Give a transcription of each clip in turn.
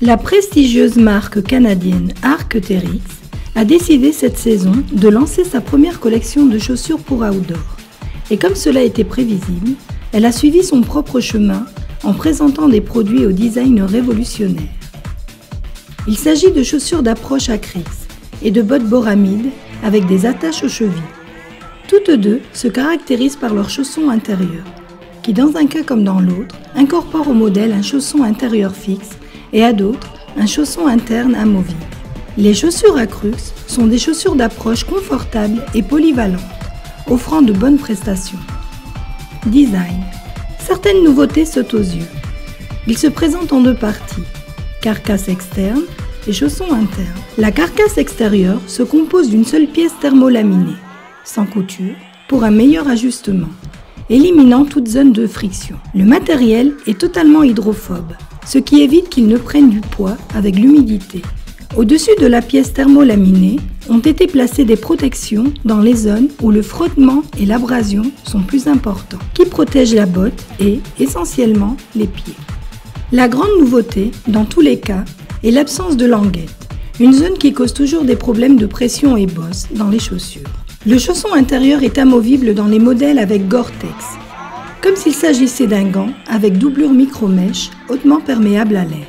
La prestigieuse marque canadienne Arc'teryx a décidé cette saison de lancer sa première collection de chaussures pour outdoor. Et comme cela était prévisible, elle a suivi son propre chemin en présentant des produits au design révolutionnaire. Il s'agit de chaussures d'approche Acrix et de bottes Boramide avec des attaches aux chevilles. Toutes deux se caractérisent par leurs chaussons intérieurs, qui dans un cas comme dans l'autre, incorporent au modèle un chausson intérieur fixe et à d'autres, un chausson interne amovible. Les chaussures Acrux sont des chaussures d'approche confortables et polyvalentes, offrant de bonnes prestations. Design. Certaines nouveautés sautent aux yeux. Il se présente en deux parties, carcasse externe et chaussons internes. La carcasse extérieure se compose d'une seule pièce thermolaminée, sans couture, pour un meilleur ajustement, éliminant toute zone de friction. Le matériel est totalement hydrophobe, ce qui évite qu'il ne prenne du poids avec l'humidité. Au-dessus de la pièce thermolaminée ont été placées des protections dans les zones où le frottement et l'abrasion sont plus importants, qui protègent la botte et, essentiellement, les pieds. La grande nouveauté, dans tous les cas, est l'absence de languette, une zone qui cause toujours des problèmes de pression et bosse dans les chaussures. Le chausson intérieur est amovible dans les modèles avec Gore-Tex, comme s'il s'agissait d'un gant avec doublure micro-mèche hautement perméable à l'air.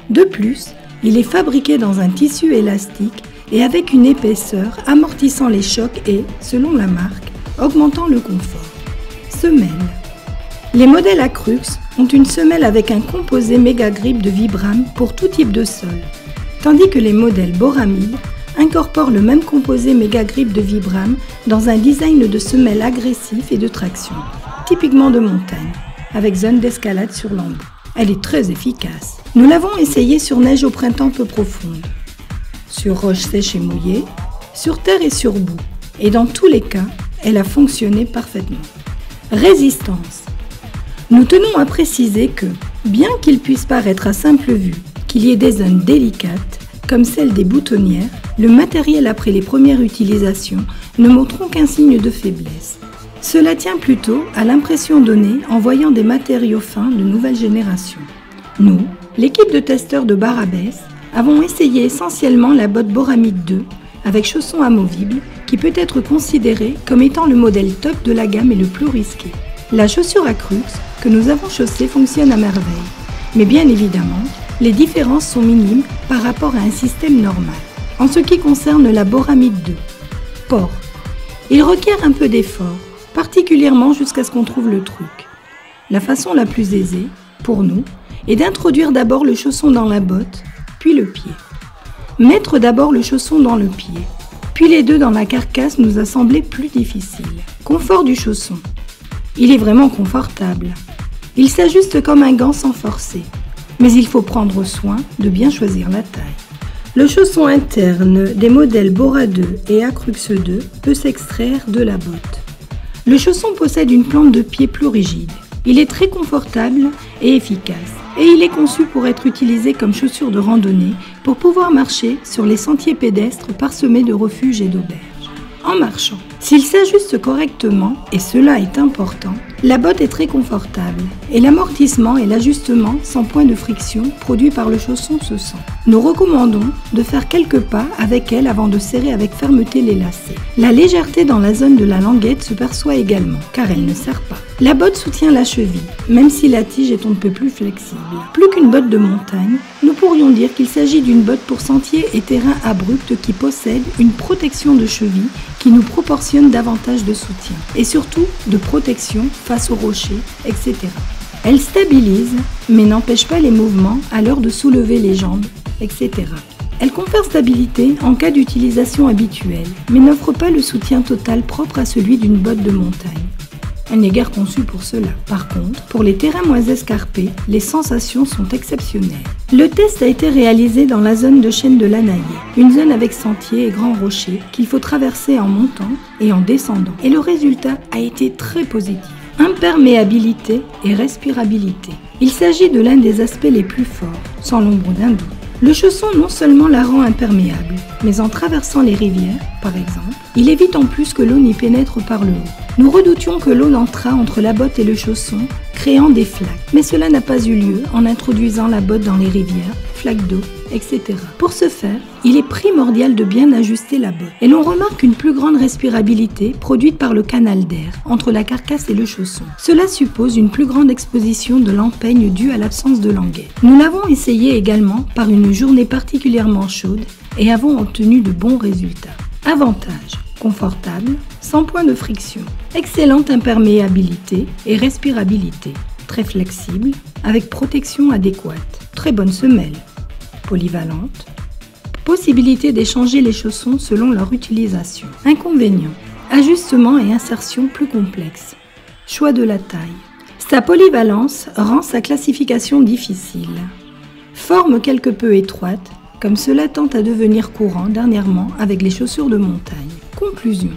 De plus, il est fabriqué dans un tissu élastique et avec une épaisseur amortissant les chocs et, selon la marque, augmentant le confort. Semelle. Les modèles Acrux ont une semelle avec un composé méga grip de Vibram pour tout type de sol, tandis que les modèles Boramide incorporent le même composé méga grip de Vibram dans un design de semelle agressif et de traction, typiquement de montagne, avec zone d'escalade sur l'embout. Elle est très efficace. Nous l'avons essayée sur neige au printemps peu profonde, sur roche sèche et mouillée, sur terre et sur boue, et dans tous les cas, elle a fonctionné parfaitement. Résistance. Nous tenons à préciser que, bien qu'il puisse paraître à simple vue qu'il y ait des zones délicates, comme celle des boutonnières, le matériel après les premières utilisations ne montre aucun signe de faiblesse. Cela tient plutôt à l'impression donnée en voyant des matériaux fins de nouvelle génération. Nous, l'équipe de testeurs de Barabès, avons essayé essentiellement la botte Boramide 2 avec chaussons amovibles qui peut être considérée comme étant le modèle top de la gamme et le plus risqué. La chaussure Acrux que nous avons chaussée fonctionne à merveille, mais bien évidemment, les différences sont minimes par rapport à un système normal. En ce qui concerne la Boramide 2, port. Il requiert un peu d'effort, particulièrement jusqu'à ce qu'on trouve le truc. La façon la plus aisée, pour nous, est d'introduire d'abord le chausson dans la botte, puis le pied. Mettre d'abord le chausson dans le pied, puis les deux dans la carcasse nous a semblé plus difficile. Confort du chausson. Il est vraiment confortable. Il s'ajuste comme un gant sans forcer, mais il faut prendre soin de bien choisir la taille. Le chausson interne des modèles Bora 2 et Acrux 2 peut s'extraire de la botte. Le chausson possède une plante de pied plus rigide. Il est très confortable et efficace, et il est conçu pour être utilisé comme chaussure de randonnée pour pouvoir marcher sur les sentiers pédestres parsemés de refuges et d'auberges. En marchant, s'il s'ajuste correctement, et cela est important, la botte est très confortable et l'amortissement et l'ajustement sans point de friction produit par le chausson se sent. Nous recommandons de faire quelques pas avec elle avant de serrer avec fermeté les lacets. La légèreté dans la zone de la languette se perçoit également, car elle ne serre pas. La botte soutient la cheville, même si la tige est on ne peut plus flexible. Plus qu'une botte de montagne, nous pourrions dire qu'il s'agit d'une botte pour sentiers et terrains abrupts qui possède une protection de cheville qui nous proportionne davantage de soutien et surtout de protection face aux rochers, etc. Elle stabilise, mais n'empêche pas les mouvements à l'heure de soulever les jambes, etc. Elle confère stabilité en cas d'utilisation habituelle, mais n'offre pas le soutien total propre à celui d'une botte de montagne. Elle n'est guère conçue pour cela. Par contre, pour les terrains moins escarpés, les sensations sont exceptionnelles. Le test a été réalisé dans la zone de Chêne de Lanaillé, une zone avec sentiers et grands rochers qu'il faut traverser en montant et en descendant. Et le résultat a été très positif. Imperméabilité et respirabilité. Il s'agit de l'un des aspects les plus forts, sans l'ombre d'un doute. Le chausson non seulement la rend imperméable, mais en traversant les rivières, par exemple, il évite en plus que l'eau n'y pénètre par le haut. Nous redoutions que l'eau n'entrât entre la botte et le chausson créant des flaques. Mais cela n'a pas eu lieu en introduisant la botte dans les rivières, flaques d'eau, etc. Pour ce faire, il est primordial de bien ajuster la botte. Et l'on remarque une plus grande respirabilité produite par le canal d'air entre la carcasse et le chausson. Cela suppose une plus grande exposition de l'empeigne due à l'absence de languette. Nous l'avons essayé également par une journée particulièrement chaude et avons obtenu de bons résultats. Avantages: confortable, sans point de friction, excellente imperméabilité et respirabilité, très flexible, avec protection adéquate, très bonne semelle, polyvalente, possibilité d'échanger les chaussons selon leur utilisation. Inconvénients: ajustement et insertion plus complexes, choix de la taille. Sa polyvalence rend sa classification difficile. Forme quelque peu étroite, comme cela tend à devenir courant dernièrement avec les chaussures de montagne. Conclusion: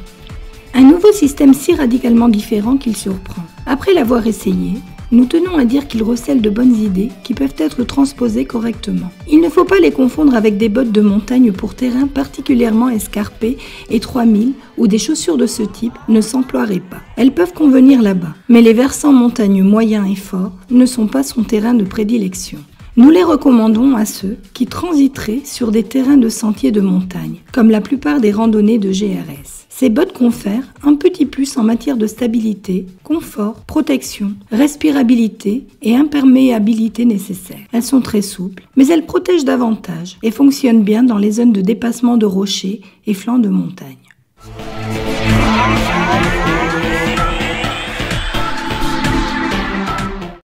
un nouveau système si radicalement différent qu'il surprend. Après l'avoir essayé, nous tenons à dire qu'il recèle de bonnes idées qui peuvent être transposées correctement. Il ne faut pas les confondre avec des bottes de montagne pour terrain particulièrement escarpés et 3000 où des chaussures de ce type ne s'emploieraient pas. Elles peuvent convenir là-bas, mais les versants montagneux moyens et forts ne sont pas son terrain de prédilection. Nous les recommandons à ceux qui transiteraient sur des terrains de sentiers de montagne, comme la plupart des randonnées de GRS. Ces bottes confèrent un petit plus en matière de stabilité, confort, protection, respirabilité et imperméabilité nécessaires. Elles sont très souples, mais elles protègent davantage et fonctionnent bien dans les zones de dépassement de rochers et flancs de montagne.